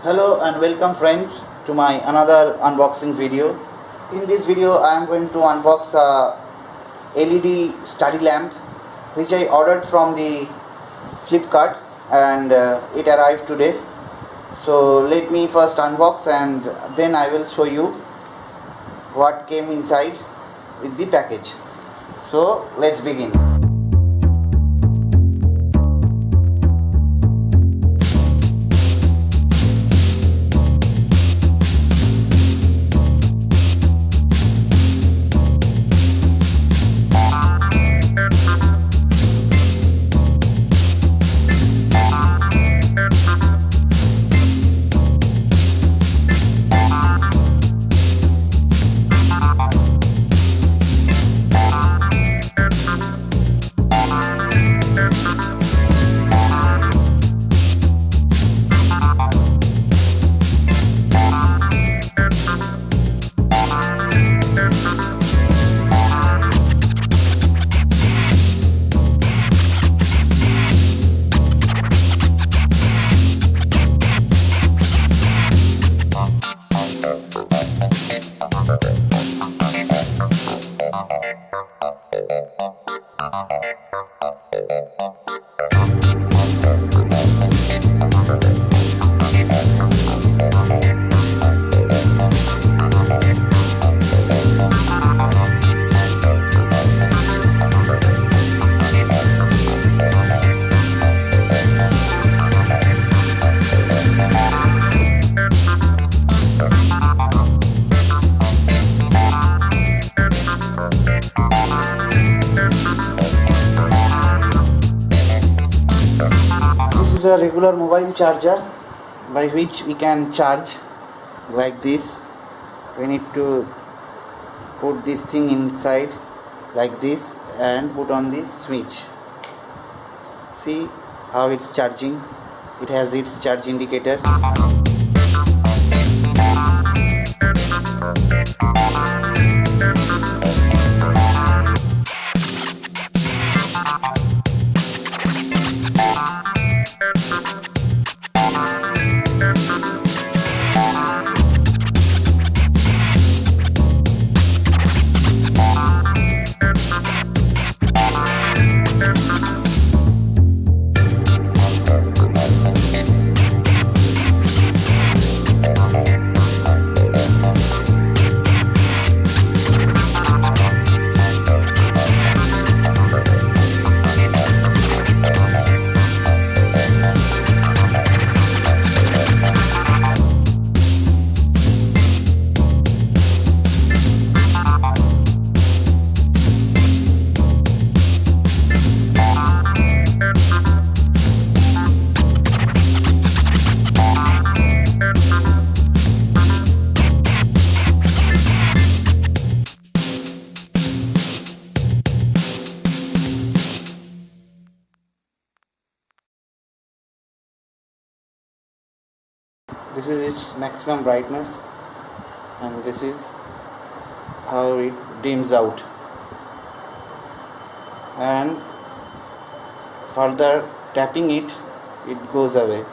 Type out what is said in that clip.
Hello and welcome friends to my another unboxing video. In this video I am going to unbox a LED study lamp which I ordered from the Flipkart and it arrived today. So let me first unbox and then I will show you what came inside with the package. So let's begin. This is a regular mobile charger by which we can charge like this. We need to put this thing inside like this and put on the switch. See how it's charging. It has its charge indicator. This is its maximum brightness and this is how it dims out, and further tapping it goes away.